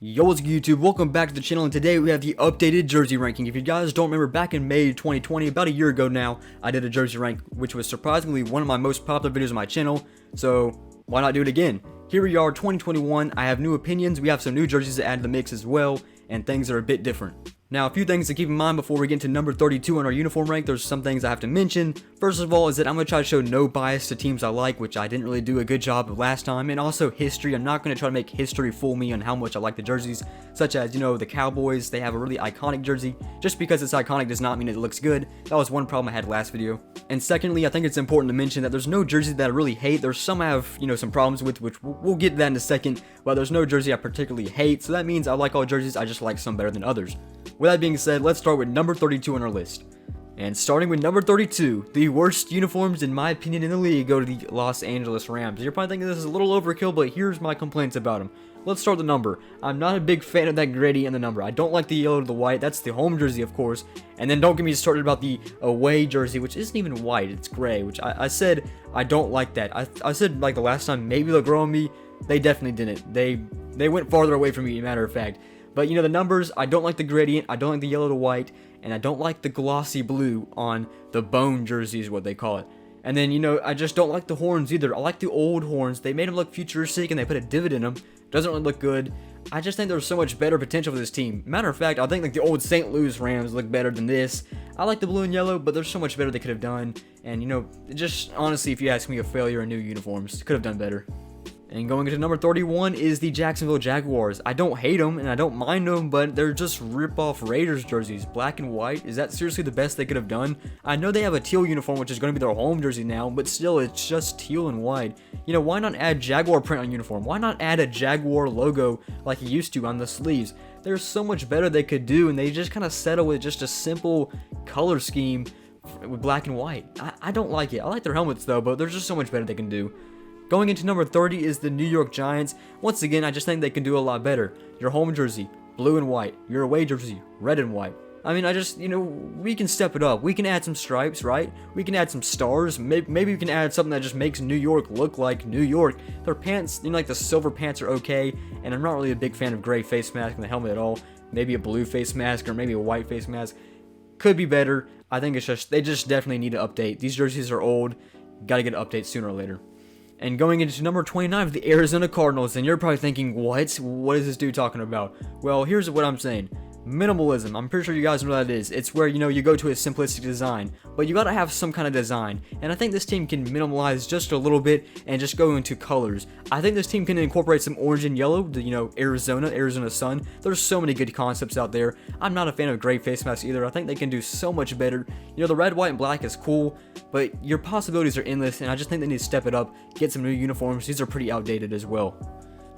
Yo, what's good, YouTube? Welcome back to the channel, and today we have the updated jersey ranking. If you guys don't remember, back in May 2020, about a year ago now, I did a jersey rank, which was surprisingly one of my most popular videos on my channel, so why not do it again? Here we are, 2021, I have new opinions, we have some new jerseys to add to the mix as well, and things are a bit different. Now, a few things to keep in mind before we get to number 32 on our uniform rank. There's some things I have to mention. First of all is that I'm going to try to show no bias to teams I like, which I didn't really do a good job of last time, and also history. I'm not going to try to make history fool me on how much I like the jerseys, such as, the Cowboys. They have a really iconic jersey. Just because it's iconic does not mean it looks good. That was one problem I had last video. And secondly, I think it's important to mention that there's no jersey that I really hate. There's some I have, some problems with, which we'll get to that in a second, but there's no jersey I particularly hate, so that means I like all jerseys, I just like some better than others. With that being said, let's start with number 32 on our list. And starting with number 32, the worst uniforms in my opinion in the league go to the Los Angeles Rams. You're probably thinking this is a little overkill, but here's my complaints about them. Let's start with the number. I'm not a big fan of that gradient in the number. I don't like the yellow to the white. That's the home jersey, of course. And then don't get me started about the away jersey, which isn't even white. It's gray, which I said I don't like that. I said like the last time maybe they'll grow on me. They definitely didn't. They went farther away from me, matter of fact. But the numbers, I don't like the gradient, I don't like the yellow to white, and I don't like the glossy blue on the bone jersey is what they call it. And then, I just don't like the horns either. I like the old horns. They made them look futuristic and they put a divot in them. Doesn't really look good. I just think there's so much better potential for this team. Matter of fact, I think like the old St. Louis Rams look better than this. I like the blue and yellow, but there's so much better they could have done. And, just honestly, if you ask me, a failure in new uniforms. Could have done better. And going into number 31 is the Jacksonville Jaguars. I don't hate them and I don't mind them, but they're just rip-off Raiders jerseys. Black and white. Is that seriously the best they could have done? I know they have a teal uniform, which is going to be their home jersey now, but still, it's just teal and white. Why not add Jaguar print on uniform? Why not add a Jaguar logo like you used to on the sleeves? There's so much better they could do, and they just kind of settle with just a simple color scheme with black and white. I don't like it. I like their helmets, though, but there's just so much better they can do. Going into number 30 is the New York Giants. Once again, I just think they can do a lot better. Your home jersey, blue and white. Your away jersey, red and white. I mean, we can step it up. We can add some stripes, right? We can add some stars. Maybe we can add something that just makes New York look like New York. Their pants, like the silver pants are okay, and I'm not really a big fan of gray face mask in the helmet at all. Maybe a blue face mask or maybe a white face mask. Could be better. I think they just definitely need to update. These jerseys are old. Gotta get an update sooner or later. And going into number 29 of the Arizona Cardinals, and you're probably thinking, what? What is this dude talking about? Well, here's what I'm saying. Minimalism. I'm pretty sure you guys know what that is. It's where, you go to a simplistic design, but you gotta have some kind of design. And I think this team can minimalize just a little bit and just go into colors. I think this team can incorporate some orange and yellow, Arizona sun. There's so many good concepts out there. I'm not a fan of gray face masks either. I think they can do so much better. The red, white, and black is cool, but your possibilities are endless, and I just think they need to step it up, get some new uniforms. These are pretty outdated as well.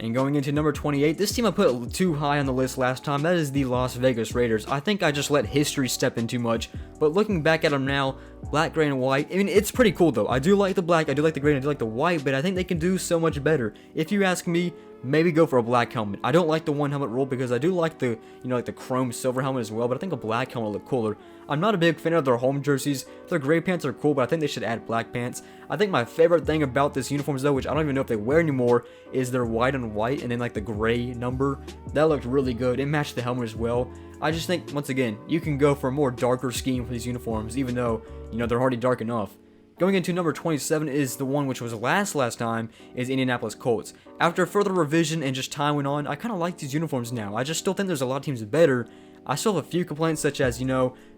And going into number 28, this team I put too high on the list last time. That is the Las Vegas Raiders. I think I just let history step in too much, but looking back at them now, black, gray, and white, I mean, it's pretty cool though. I do like the black, I do like the gray, and I do like the white, but I think they can do so much better. If you ask me, maybe go for a black helmet. I don't like the one helmet rule because I do like the, like the chrome silver helmet as well, but I think a black helmet would look cooler. I'm not a big fan of their home jerseys. Their gray pants are cool, but I think they should add black pants. I think my favorite thing about this uniforms though, which I don't even know if they wear anymore, is their white on white and then like the gray number. That looked really good. It matched the helmet as well. I just think, once again, you can go for a more darker scheme for these uniforms, even though, they're already dark enough. Going into number 27 is the one which was last time, is Indianapolis Colts. After further revision and just time went on, I kind of like these uniforms now. I just still think there's a lot of teams better. I still have a few complaints such as,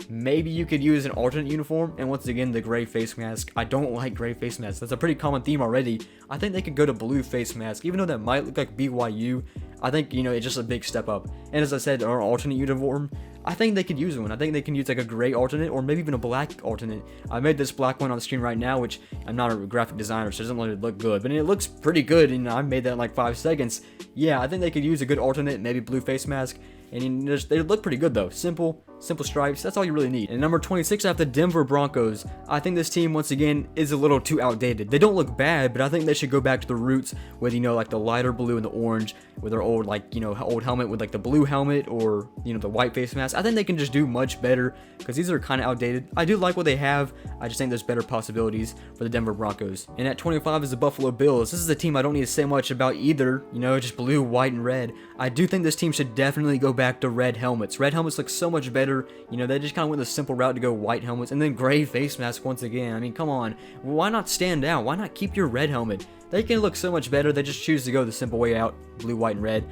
maybe you could use an alternate uniform, and once again, the gray face mask. I don't like gray face masks. That's a pretty common theme already. I think they could go to blue face mask, even though that might look like BYU. I think, it's just a big step up. And as I said, our alternate uniform, I think they could use one. I think they can use like a gray alternate or maybe even a black alternate. I made this black one on the screen right now, which I'm not a graphic designer, so it doesn't really look good, but it looks pretty good, and I made that in like 5 seconds. Yeah, I think they could use a good alternate, maybe blue face mask, and they look pretty good though. Simple, simple stripes. That's all you really need. And number 26, I have the Denver Broncos. I think this team, once again, is a little too outdated. They don't look bad, but I think they should go back to the roots with, like the lighter blue and the orange, with their old, old helmet with like the blue helmet, or, the white face mask. I think they can just do much better, because these are kind of outdated. I do like what they have. I just think there's better possibilities for the Denver Broncos. And at 25 is the Buffalo Bills. This is a team I don't need to say much about either, just blue, white, and red. I do think this team should definitely go back to red helmets. Red helmets look so much better. They just kind of went the simple route to go white helmets, and then gray face mask once again. I mean, come on. Why not stand out? Why not keep your red helmet? They can look so much better. They just choose to go the simple way out, blue, white, and red.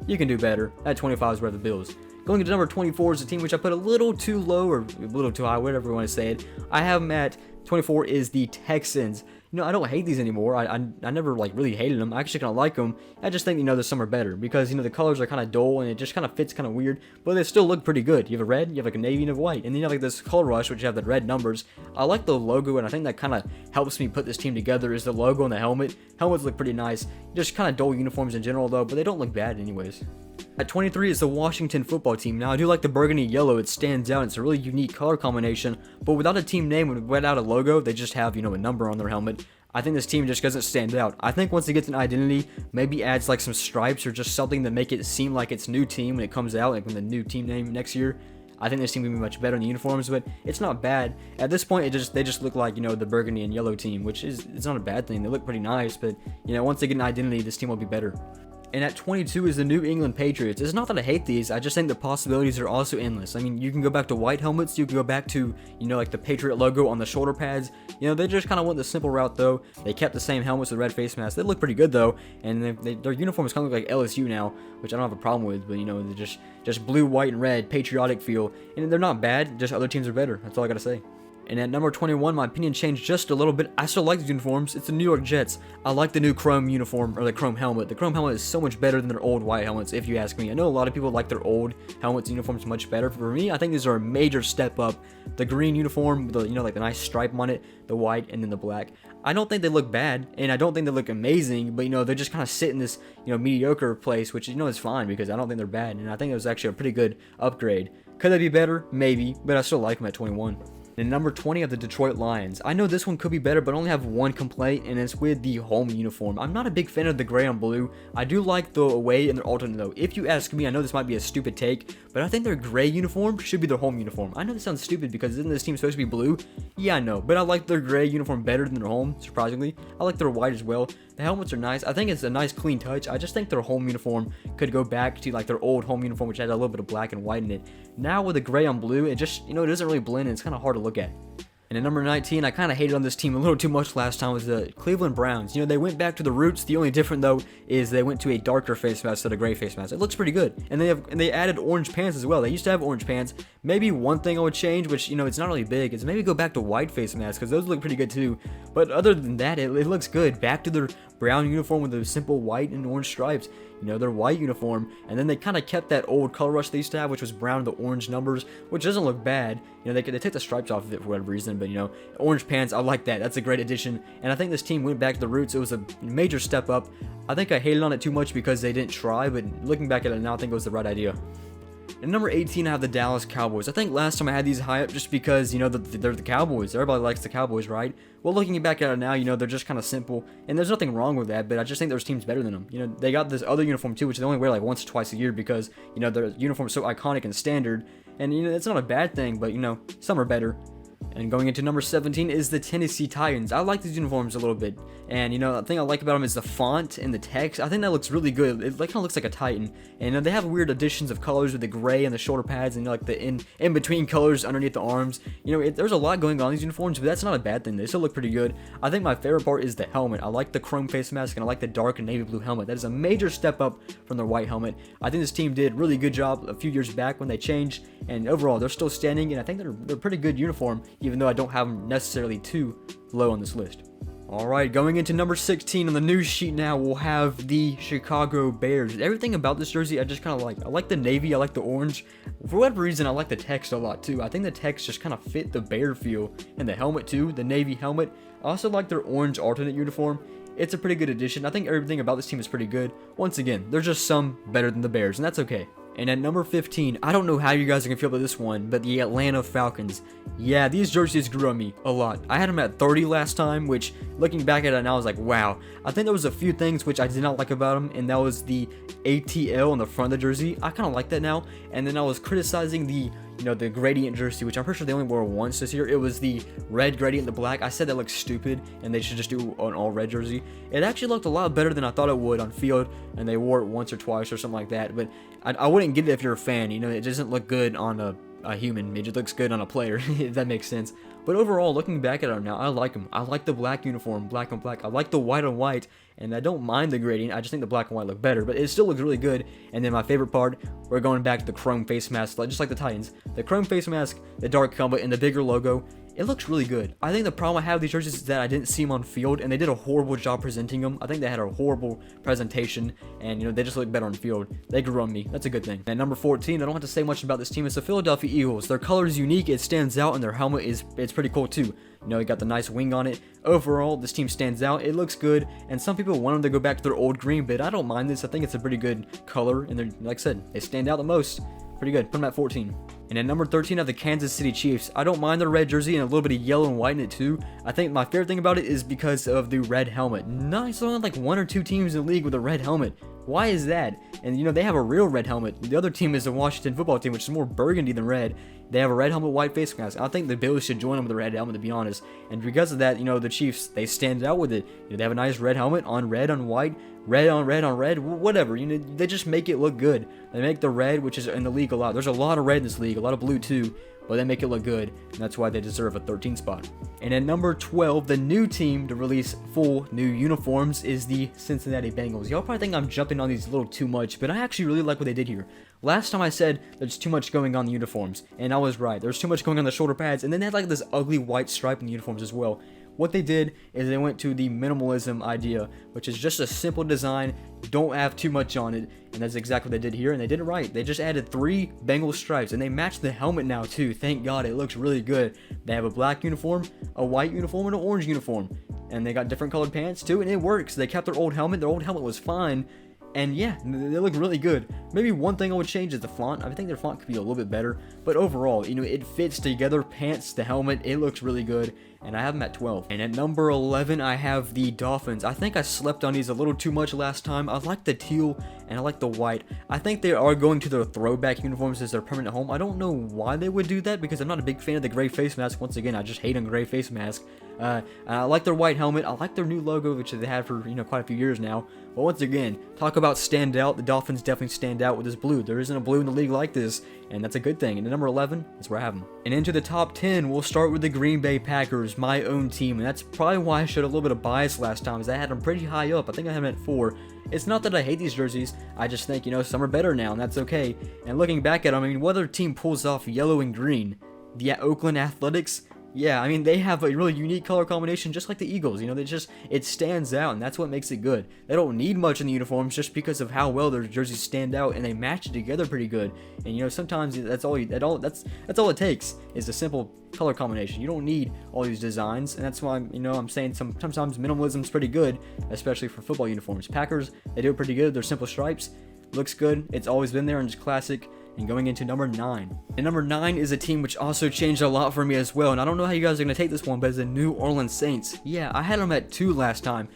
You can do better. At 25 is where the Bills. Going into number 24 is a team which I put a little too low, or a little too high, whatever you want to say it. I have them at 24 is the Texans. I don't hate these anymore. I never really hated them. I actually kind of like them. I just think there's some are better, because the colors are kind of dull and it just kind of fits kind of weird, but they still look pretty good. You have a red, you have like a navy, and a white, and then you have like this color rush which you have the red numbers. I like the logo, and I think that kind of helps me put this team together, is the logo and the helmet. Helmets look pretty nice. Just kind of dull uniforms in general though, but they don't look bad anyways. At 23 is the Washington football team. Now, I do like the burgundy yellow. It stands out. It's a really unique color combination, but without a team name and without a logo, they just have, a number on their helmet. I think this team just doesn't stand out. I think once it gets an identity, maybe adds like some stripes or just something to make it seem like it's new team when it comes out, like when the new team name next year. I think this team will be much better in the uniforms, but it's not bad. At this point, they just look like, the burgundy and yellow team, which it's not a bad thing. They look pretty nice, but, once they get an identity, this team will be better. And at 22 is the New England Patriots. It's not that I hate these, I just think the possibilities are also endless. I mean, you can go back to white helmets, you can go back to, like the Patriot logo on the shoulder pads. They just kind of went the simple route though. They kept the same helmets with red face masks. They look pretty good though, and their uniforms kind of look like LSU now, which I don't have a problem with, but they're just blue, white, and red, patriotic feel. And they're not bad, just other teams are better. That's all I gotta say. And at number 21, my opinion changed just a little bit. I still like these uniforms. It's the New York Jets. I like the new chrome uniform, or the chrome helmet. The chrome helmet is so much better than their old white helmets, if you ask me. I know a lot of people like their old helmets and uniforms much better. For me, I think these are a major step up. The green uniform, with the, like the nice stripe on it, the white, and then the black. I don't think they look bad, and I don't think they look amazing, but they just kind of sit in this, mediocre place, which is fine, because I don't think they're bad, and I think it was actually a pretty good upgrade. Could they be better? Maybe, but I still like them at 21. And number 20 of the Detroit Lions. I know this one could be better, but I only have one complaint, and it's with the home uniform. I'm not a big fan of the gray on blue. I do like the away and their alternate though. If you ask me, I know this might be a stupid take, but I think their gray uniform should be their home uniform. I know this sounds stupid because isn't this team supposed to be blue? Yeah, I know, but I like their gray uniform better than their home, surprisingly. I like their white as well. The helmets are nice. I think it's a nice clean touch. I just think their home uniform could go back to like their old home uniform, which had a little bit of black and white in it. Now with the gray on blue, it just, it doesn't really blend, and it's kind of hard to look at. And at number 19, I kind of hated on this team a little too much last time, was the Cleveland Browns. They went back to the roots. The only difference though is they went to a darker face mask instead of gray face mask. It looks pretty good, and they added orange pants as well. They used to have orange pants. Maybe one thing I would change, which it's not really big, is maybe go back to white face masks, because those look pretty good too. But other than that, it looks good. Back to their brown uniform with the simple white and orange stripes. Their white uniform, and then they kind of kept that old color rush they used to have, which was brown with the orange numbers, which doesn't look bad. They take the stripes off of it for whatever reason, but orange pants, I like that. That's a great addition, and I think this team went back to the roots. It was a major step up. I think I hated on it too much because they didn't try, but looking back at it now, I think it was the right idea. And number 18, I have the Dallas Cowboys. I think last time I had these high up just because, they're the Cowboys. Everybody likes the Cowboys, right? Well, looking back at it now, they're just kind of simple. And there's nothing wrong with that, but I just think there's teams better than them. They got this other uniform too, which they only wear like once or twice a year because, their uniform is so iconic and standard. And, it's not a bad thing, but, some are better. And going into number 17 is the Tennessee Titans. I like these uniforms a little bit. And, the thing I like about them is the font and the text. I think that looks really good. It kind of looks like a Titan. And they have weird additions of colors with the gray and the shoulder pads and like the in-between colors underneath the arms. There's a lot going on in these uniforms, but that's not a bad thing. They still look pretty good. I think my favorite part is the helmet. I like the chrome face mask, and I like the dark and navy blue helmet. That is a major step up from their white helmet. I think this team did a really good job a few years back when they changed. And overall, they're still standing, and I think they're a pretty good uniform, even though I don't have them necessarily too low on this list. Alright, going into number 16 on the news sheet now, we'll have the Chicago Bears. Everything about this jersey I just kind of like. I like the navy, I like the orange. For whatever reason, I like the text a lot too. I think the text just kind of fit the bear feel, and the helmet too, the navy helmet. I also like their orange alternate uniform. It's a pretty good addition. I think everything about this team is pretty good. Once again, there's just some better than the Bears, and that's okay. And at number 15, I don't know how you guys are gonna feel about this one, but the Atlanta Falcons. Yeah, these jerseys grew on me a lot. I had them at 30 last time, which looking back at it now, I was like, wow. I think there was a few things which I did not like about them, and that was the ATL on the front of the jersey. I kind of like that now. And then I was criticizing the the gradient jersey, which I'm pretty sure they only wore once this year. It was the red gradient, the black. I said that looks stupid, and they should just do an all red jersey. It actually looked a lot better than I thought it would on field, and they wore it once or twice or something like that. But I wouldn't get it if you're a fan. It doesn't look good on a human. It just looks good on a player, if that makes sense. But overall, looking back at it now, I like them. I like the black uniform, black on black. I like the white on white, and I don't mind the gradient. I just think the black and white look better, but it still looks really good. And then my favorite part, we're going back to the chrome face mask, just like the Titans. The chrome face mask, the dark helmet, and the bigger logo. It looks really good. I think the problem I have with these jerseys is that I didn't see them on field, and they did a horrible job presenting them. I think they had a horrible presentation, and they just look better on field. They grew on me. That's a good thing. And number 14, I don't have to say much about this team. It's the Philadelphia Eagles. Their color is unique. It stands out, and their helmet it's pretty cool too. It got the nice wing on it. Overall, this team stands out. It looks good, and some people want them to go back to their old green, but I don't mind this. I think it's a pretty good color, and they're, like I said, they stand out the most. Pretty good. Put them at 14. And at number 13, I have the Kansas City Chiefs. I don't mind their red jersey and a little bit of yellow and white in it too. I think my favorite thing about it is because of the red helmet. Nice, only like 1 or 2 teams in the league with a red helmet. Why is that? And they have a real red helmet. The other team is the Washington football team, which is more burgundy than red. They have a red helmet, white face mask. I think the Bills should join them with a red helmet, to be honest. And because of that, the Chiefs, they stand out with it. They have a nice red helmet on red on white, red on red on red, whatever. They just make it look good. They make the red, which is in the league a lot. There's a lot of red in this league, a lot of blue too, but they make it look good, and that's why they deserve a 13 spot. And at number 12, the new team to release full new uniforms is the Cincinnati Bengals. Y'all probably think I'm jumping on these a little too much, but I actually really like what they did here. Last time I said there's too much going on in the uniforms, and I was right. There's too much going on the shoulder pads, and then they had like this ugly white stripe in the uniforms as well. What they did is they went to the minimalism idea, which is just a simple design, don't have too much on it, and that's exactly what they did here, and they did it right. They just added 3 Bengal stripes, and they match the helmet now too. Thank God, it looks really good. They have a black uniform, a white uniform, and an orange uniform, and they got different colored pants too, and it works. They kept their old helmet. Their old helmet was fine. And yeah, they look really good. Maybe one thing I would change is the font. I think their font could be a little bit better. But overall, it fits together. Pants, the helmet, it looks really good. And I have them at 12. And at number 11, I have the Dolphins. I think I slept on these a little too much last time. I like the teal and I like the white. I think they are going to their throwback uniforms as their permanent home. I don't know why they would do that because I'm not a big fan of the gray face mask. Once again, I just hate a gray face mask. And I like their white helmet. I like their new logo, which they had for quite a few years now. But once again, talk about stand out. The Dolphins definitely stand out with this blue. There isn't a blue in the league like this, and that's a good thing. And at number 11, that's where I have them. And into the top 10, we'll start with the Green Bay Packers, my own team. And that's probably why I showed a little bit of bias last time, as I had them pretty high up. I think I had them at 4. It's not that I hate these jerseys. I just think, some are better now, and that's okay. And looking back at them, what other team pulls off yellow and green? The Oakland Athletics? Yeah, they have a really unique color combination, just like the Eagles. It stands out, and that's what makes it good. They don't need much in the uniforms just because of how well their jerseys stand out, and they match it together pretty good. And sometimes that's all it takes is a simple color combination. You don't need all these designs, and that's why I'm saying sometimes minimalism is pretty good, especially for football uniforms. Packers, they do it pretty good. They're simple stripes, looks good. It's always been there and it's classic. And going into number 9. And number 9 is a team which also changed a lot for me as well. And I don't know how you guys are going to take this one, but it's the New Orleans Saints. Yeah, I had them at 2 last time.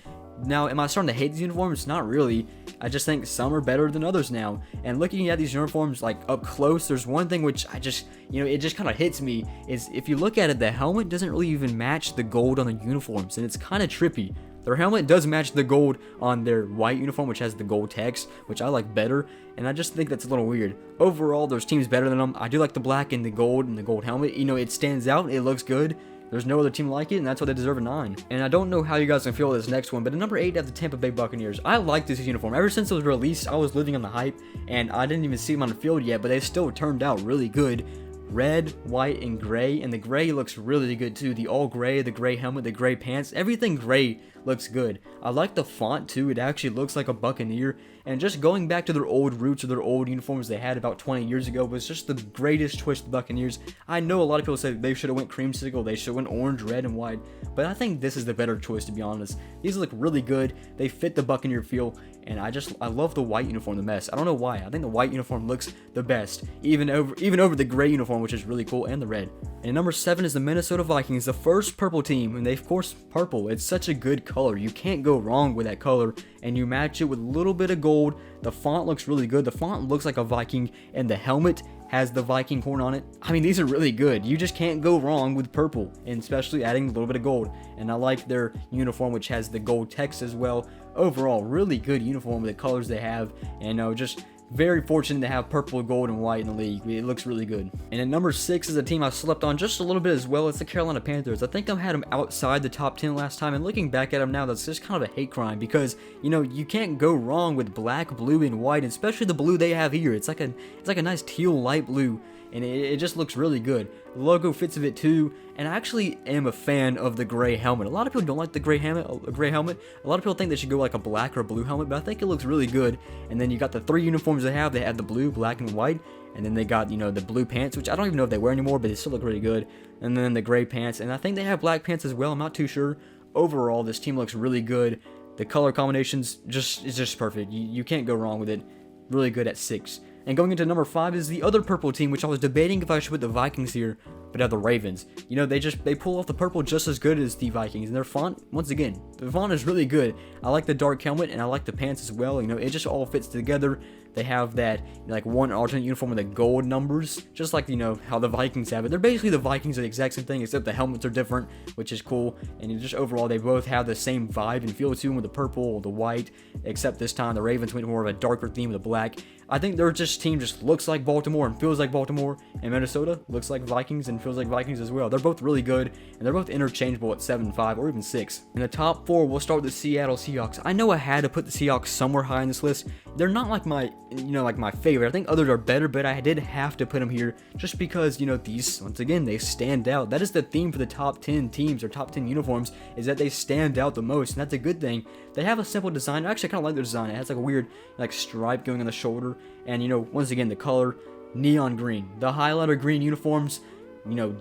Now, am I starting to hate these uniforms? Not really. I just think some are better than others now. And looking at these uniforms up close, there's one thing which I just, it just kind of hits me, is if you look at it, the helmet doesn't really even match the gold on the uniforms. And it's kind of trippy. Their helmet does match the gold on their white uniform, which has the gold text, which I like better, and I just think that's a little weird. Overall, there's teams better than them. I do like the black and the gold helmet. It stands out, it looks good. There's no other team like it, and that's why they deserve a 9. And I don't know how you guys can feel this next one, but at number 8, I have the Tampa Bay Buccaneers. I like this uniform. Ever since it was released, I was living on the hype, and I didn't even see them on the field yet, but they still turned out really good. Red, white, and gray, and the gray looks really good too. The all gray, the gray helmet, the gray pants, everything gray looks good. I like the font too. It actually looks like a Buccaneer, and just going back to their old roots or their old uniforms they had about 20 years ago was just the greatest choice of the Buccaneers. I know a lot of people say they should have went creamsicle, they should have went orange, red, and white, but I think this is the better choice, to be honest. These look really good. They fit the Buccaneer feel, and I love the white uniform the best. I don't know why. I think the white uniform looks the best, even over the gray uniform, which is really cool, and the red. And at number 7 is the Minnesota Vikings, the first purple team, and they of course purple. It's such a good color. You can't go wrong with that color, and you match it with a little bit of gold. The font looks really good. The font looks like a Viking, and the helmet has the Viking horn on it. I mean, these are really good. You just can't go wrong with purple, and especially adding a little bit of gold. And I like their uniform, which has the gold text as well. Overall, really good uniform with the colors they have, and just very fortunate to have purple, gold, and white in the league. It looks really good. And at number 6 is a team I slept on just a little bit as well. It's the Carolina Panthers. I think I had them outside the top 10 last time, and looking back at them now, that's just kind of a hate crime because, you can't go wrong with black, blue, and white, especially the blue they have here. It's like a nice teal light blue, and it just looks really good. The logo fits with it too, and I actually am a fan of the gray helmet. A lot of people don't like the gray helmet. A lot of people think they should go like a black or blue helmet, but I think it looks really good. And then you got the 3 uniforms they have. They have the blue, black, and white, and then they got the blue pants, which I don't even know if they wear anymore, but they still look really good. And then the gray pants, and I think they have black pants as well. I'm not too sure. Overall, this team looks really good. The color combinations is just perfect. You can't go wrong with it. Really good at 6. And going into number 5 is the other purple team, which I was debating if I should put the Vikings here, but I have the Ravens. They pull off the purple just as good as the Vikings, and their font, once again, the font is really good. I like the dark helmet, and I like the pants as well. It just all fits together. They have that one alternate uniform with the gold numbers, just like how the Vikings have it. They're basically the Vikings are the exact same thing, except the helmets are different, which is cool. And just overall, they both have the same vibe and feel to them with the purple, the white, except this time the Ravens went more of a darker theme with the black. I think their team just looks like Baltimore and feels like Baltimore, and Minnesota looks like Vikings and feels like Vikings as well. They're both really good, and they're both interchangeable at 7, 5, or even 6. In the top 4, we'll start with the Seattle Seahawks. I know I had to put the Seahawks somewhere high in this list. They're not like my favorite. I think others are better, but I did have to put them here just because, these, once again, they stand out. That is the theme for the top 10 teams or top 10 uniforms, is that they stand out the most, and that's a good thing. They have a simple design. Actually, I kind of like the design. It has like a weird stripe going on the shoulder, and once again, the color, neon green. The highlighter green uniforms,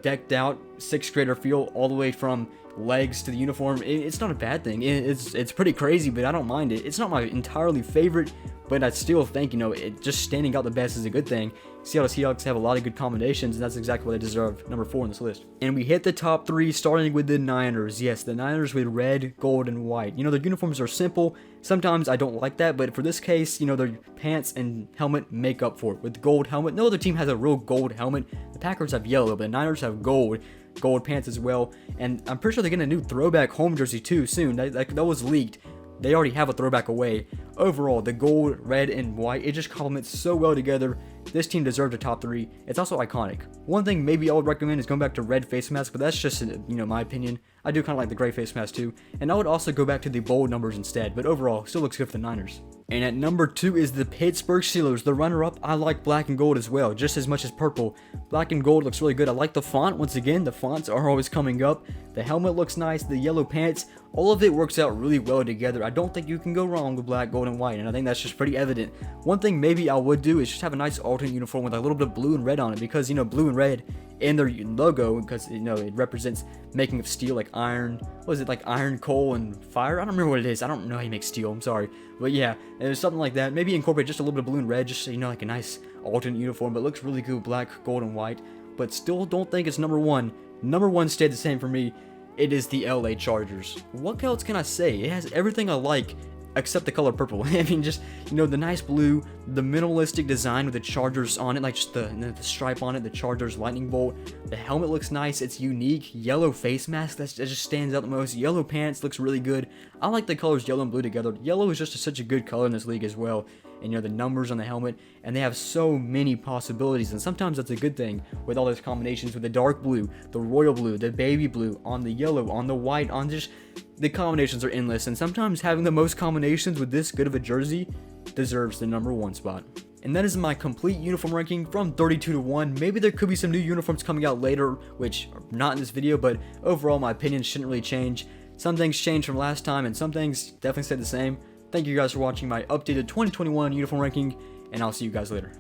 decked out, 6th grader feel all the way from legs to the uniform. It's not a bad thing. It's pretty crazy, but I don't mind it. It's not my entirely favorite, but I still think it just standing out the best is a good thing. Seattle Seahawks have a lot of good combinations, and that's exactly what they deserve. Number 4 on this list. And we hit the top 3, starting with the Niners. Yes, the Niners with red, gold, and white. Their uniforms are simple. Sometimes I don't like that, but for this case, their pants and helmet make up for it. With gold helmet, no other team has a real gold helmet. The Packers have yellow, but the Niners have gold pants as well. And I'm pretty sure they're getting a new throwback home jersey too soon. That was leaked. They already have a throwback away. Overall, the gold, red, and white, it just complements so well together. This team deserves a top 3. It's also iconic. One thing maybe I would recommend is going back to red face mask, but that's just, my opinion. I do kind of like the gray face mask too. And I would also go back to the bold numbers instead, but overall, still looks good for the Niners. And at number 2 is the Pittsburgh Steelers. The runner-up, I like black and gold as well, just as much as purple. Black and gold looks really good. I like the font. Once again, the fonts are always coming up. The helmet looks nice. The yellow pants, all of it works out really well together. I don't think you can go wrong with black, gold, and white, and I think that's just pretty evident. One thing maybe I would do is just have a nice alternate uniform with a little bit of blue and red on it, because, blue and red in their logo, because, it represents making of steel, like iron. What is it, like iron, coal, and fire? I don't remember what it is. I don't know how you make steel. I'm sorry. But yeah, there's something like that. Maybe incorporate just a little bit of blue and red, just so like a nice alternate uniform, but looks really good, black, gold, and white. But still don't think it's number 1. Number 1 stayed the same for me. It is the LA Chargers. What else can I say? It has everything I like, except the color purple. I mean, just, the nice blue, the minimalistic design with the Chargers on it, like just the stripe on it, the Chargers lightning bolt. The helmet looks nice, it's unique. Yellow face mask, that just stands out the most. Yellow pants looks really good. I like the colors yellow and blue together. Yellow is just such a good color in this league as well. And the numbers on the helmet, and they have so many possibilities, and sometimes that's a good thing with all those combinations with the dark blue, the royal blue, the baby blue, on the yellow, on the white, on just the combinations are endless, and sometimes having the most combinations with this good of a jersey deserves the number 1 spot. And that is my complete uniform ranking from 32 to 1. Maybe there could be some new uniforms coming out later, which are not in this video, but overall my opinion shouldn't really change. Some things changed from last time, and some things definitely stayed the same. Thank you guys for watching my updated 2021 uniform ranking, and I'll see you guys later.